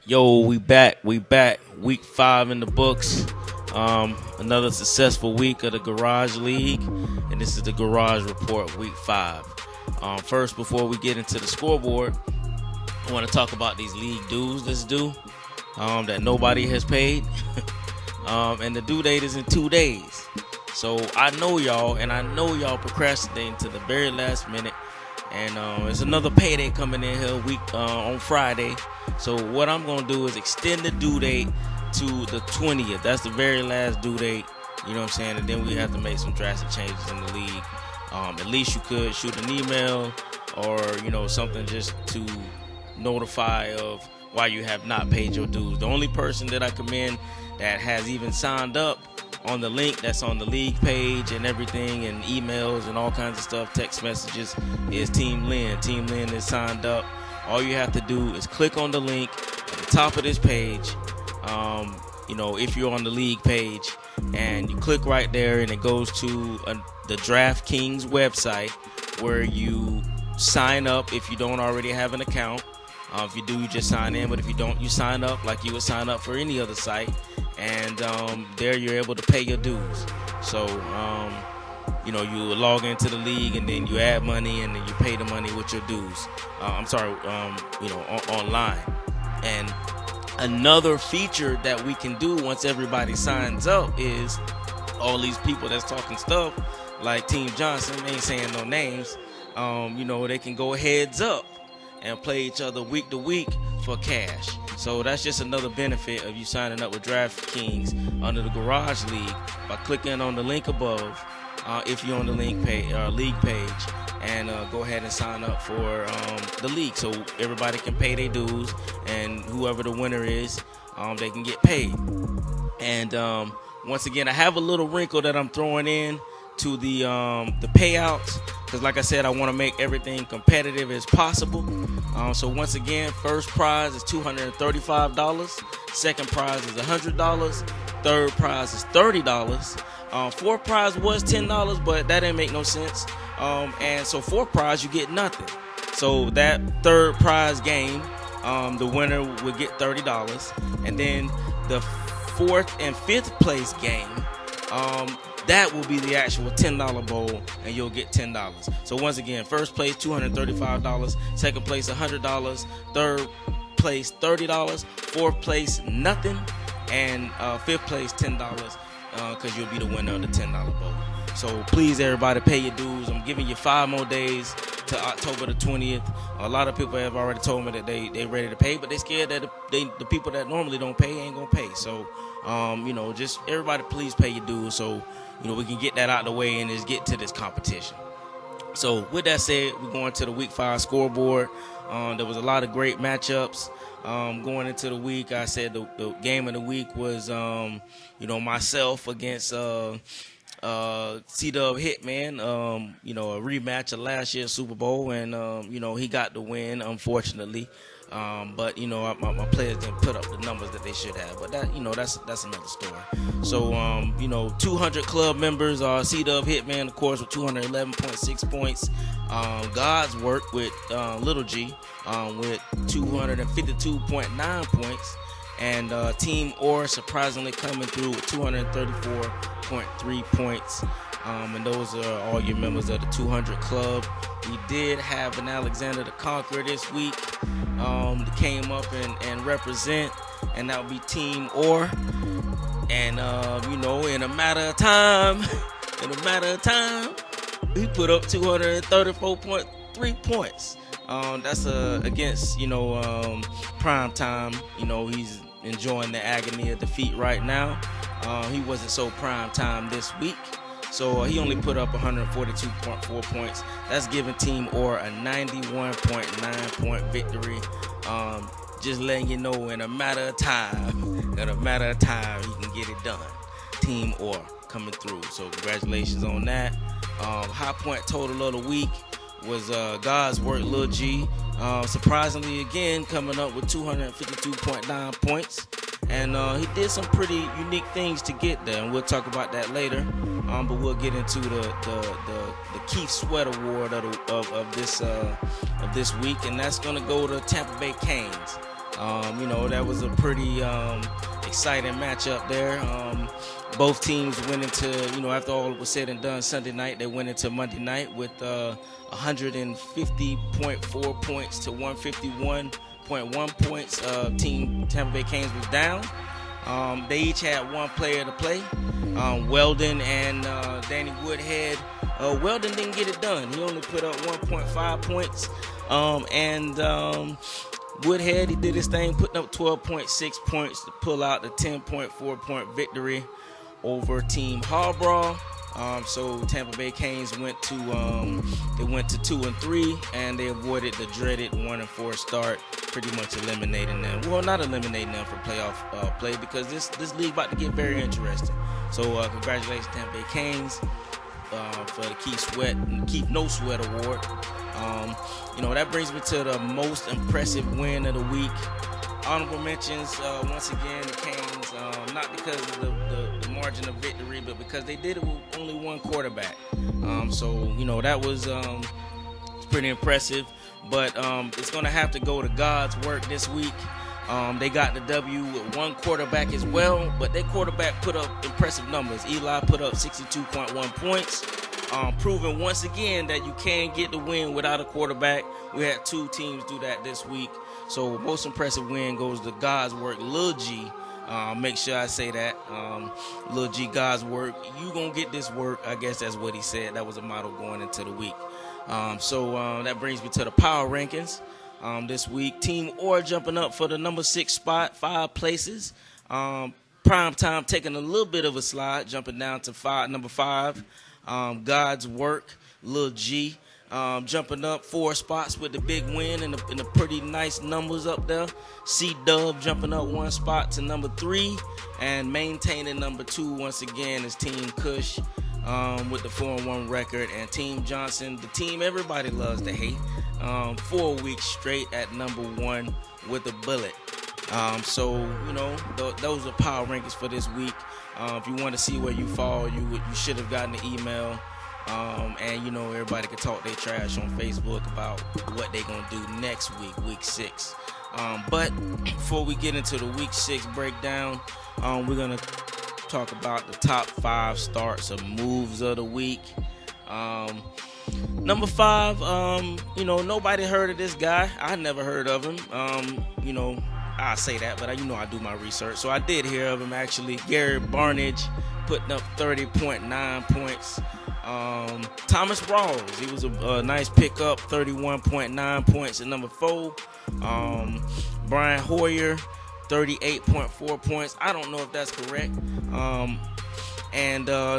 Yo, we back. We back. Week 5 in the books. Another successful week of the Garage League, and this is the Garage Report, Week 5. First, before we get into the scoreboard, I want to talk about these league dues that's due that nobody has paid, and the due date is in 2 days. So I know y'all, and I know y'all procrastinating to the very last minute. And there's another payday coming in here on Friday. So what I'm going to do is extend the due date to the 20th. That's the very last due date. You know what I'm saying? And then we have to make some drastic changes in the league. At least you could shoot an email or, something just to notify of why you have not paid your dues. The only person that I commend that has even signed up on the link that's on the league page and everything, and emails and all kinds of stuff, text messages, is Team Lynn. Team Lynn is signed up. All you have to do is click on the link at the top of this page, if you're on the league page, and you click right there, and it goes to the DraftKings website where you sign up if you don't already have an account. If you do, you just sign in, but if you don't, you sign up like you would sign up for any other site. And there you're able to pay your dues. So, you log into the league, and then you add money, and then you pay the money with your dues. Online. And another feature that we can do once everybody signs up is all these people that's talking stuff, like Team Johnson, they ain't saying no names, they can go heads up and play each other week to week for cash. So that's just another benefit of you signing up with DraftKings under the Garage League by clicking on the link above if you're on the league page, and go ahead and sign up for the league so everybody can pay their dues, and whoever the winner is, they can get paid. And once again, I have a little wrinkle that I'm throwing in to the payouts, because like I said, I want to make everything competitive as possible. So once again, first prize is $235, second prize is $100, third prize is $30, fourth prize was $10, but that didn't make no sense. And so fourth prize, you get nothing. So that third prize game, the winner would get $30, and then the fourth and fifth place game, that will be the actual $10 bowl, and you'll get $10. So once again, first place $235, second place $100, third place $30, fourth place nothing, and fifth place $10, because you'll be the winner of the $10 bowl. So please, everybody, pay your dues. I'm giving you 5 more days to October the 20th. A lot of people have already told me that they ready to pay, but they scared that the people that normally don't pay ain't gonna pay. So just everybody, please pay your dues so we can get that out of the way and just get to this competition. So with that said, we're going to the Week 5 scoreboard. There was a lot of great matchups going into the week. I said the game of the week was myself against C-Dub Hitman, a rematch of last year's Super Bowl, and he got the win, unfortunately. But my players didn't put up the numbers that they should have. But that that's another story. So 200 club members are C-Dub Hitman, of course, with 211.6 points. God's Work with Little G with 252.9 points. And Team Orr surprisingly coming through with 234.3 points. And those are all your members of the 200 Club. We did have an Alexander the Conqueror this week that came up and represent, and that would be Team Orr. And, in a matter of time, he put up 234.3 points. That's against, prime time. He's enjoying the agony of defeat right now. He wasn't so prime time this week. So he only put up 142.4 points. That's giving Team Orr a 91.9 point victory. Just letting you know, in a matter of time, he can get it done. Team Orr coming through. So congratulations on that. High point total of the week was God's Work Lil G. Surprisingly, again, coming up with 252.9 points. And he did some pretty unique things to get there, and we'll talk about that later. But we'll get into the Keith Sweat Award of this week, and that's going to go to Tampa Bay Canes. That was a pretty exciting matchup there. Both teams went into, after all was said and done Sunday night, they went into Monday night with 150.4 points to 151.1 points. Team Tampa Bay Canes was down. They each had one player to play, Weldon and Danny Woodhead. Weldon didn't get it done. He only put up 1.5 points. Woodhead, he did his thing, putting up 12.6 points to pull out the 10.4 point victory over Team Harborough. So Tampa Bay Canes went to 2-3, and they avoided the dreaded 1-4 start, pretty much eliminating them. Well, not eliminating them for playoff play, because this league about to get very interesting. So congratulations, Tampa Bay Canes, for the Keep No Sweat award. That brings me to the most impressive win of the week. Honorable mentions, once again, the Canes, not because of the margin of victory, but because they did it with only one quarterback. That was pretty impressive. But it's going to have to go to God's work this week. They got the W with one quarterback as well, but their quarterback put up impressive numbers. Eli put up 62.1 points, proving once again that you can get the win without a quarterback. We had two teams do that this week. So most impressive win goes to God's work, Lil G. Make sure I say that. Lil G, God's work. You gonna get this work. I guess that's what he said. That was a motto going into the week. That brings me to the power rankings. This week, Team Orr jumping up for the number 6 spot, 5 places. Prime Time taking a little bit of a slide, jumping down to number 5. God's work, Lil G, jumping up 4 spots with the big win and the pretty nice numbers up there. C-Dub jumping up 1 spot to number 3, and maintaining number 2 once again is Team Kush with the 4-1 record, and Team Johnson, the team everybody loves to hate, 4 weeks straight at number 1 with a bullet. Those are power rankings for this week. If you want to see where you fall, you should have gotten the email. Everybody can talk their trash on Facebook about what they're going to do next week, week 6. But before we get into the week 6 breakdown, we're going to talk about the top 5 starts or moves of the week. Number 5, nobody heard of this guy. I never heard of him. I say that, but I do my research. So I did hear of him, actually. Gary Barnidge putting up 30.9 points. Thomas Rawls, he was a nice pickup, 31.9 points at number 4. Brian Hoyer, 38.4 points. I don't know if that's correct.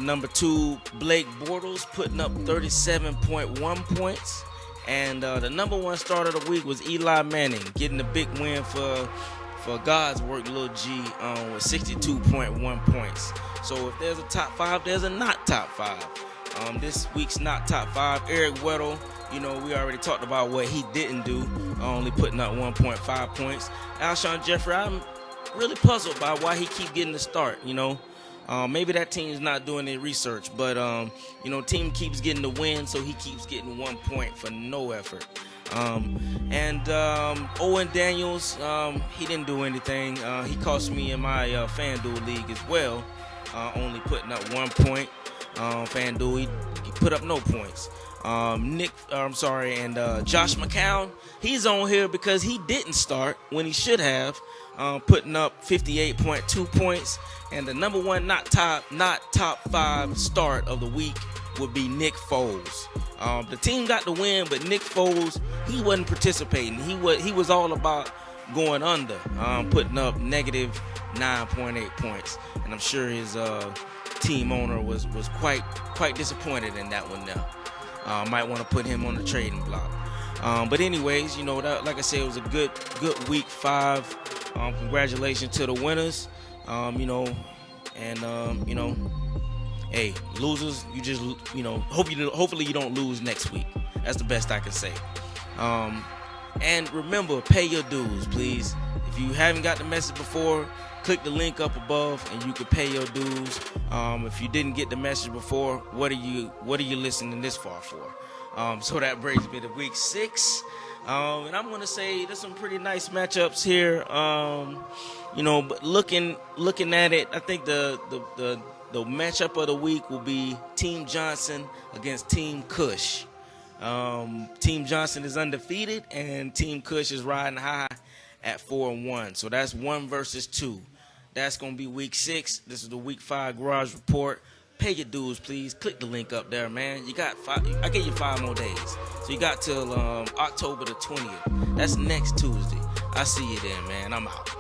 Number 2, Blake Bortles putting up 37.1 points. And the number 1 start of the week was Eli Manning, getting the big win for God's work, Lil G, with 62.1 points. So if there's a top 5, there's a not top 5. This week's not top 5, Eric Weddle, we already talked about what he didn't do, only putting up 1.5 points. Alshon Jeffrey, I'm really puzzled by why he keep getting the start, Maybe that team's not doing their research, but team keeps getting the win, so he keeps getting 1 point for no effort. Owen Daniels, he didn't do anything. He cost me in my FanDuel league as well, only putting up 1 point. FanDuel, he put up no points. Josh McCown, he's on here because he didn't start when he should have, putting up 58.2 points. And the number 1 not top 5 start of the week would be Nick Foles. The team got the win, but Nick Foles, he wasn't participating. He was all about going under, putting up negative 9.8 points. And I'm sure his team owner was quite disappointed in that one now. Might want to put him on the trading block. But anyways, that, like I said, it was a good week 5. Congratulations to the winners. Hey, losers, you just, hopefully you don't lose next week. That's the best I can say. And remember, pay your dues, please. If you haven't got the message before, click the link up above and you can pay your dues. If you didn't get the message before, what are you listening this far for? So that brings me to week 6. And I'm gonna say there's some pretty nice matchups here. But looking at it, I think the matchup of the week will be Team Johnson against Team Kush. Team Johnson is undefeated, and Team Kush is riding high at 4-1. So that's 1 versus 2. That's gonna be week 6. This is the week 5 garage report. Pay your dues, please. Click the link up there, man. You got 5. I gave you 5 more days, so you got till October the 20th. That's next Tuesday. I see you then, man. I'm out.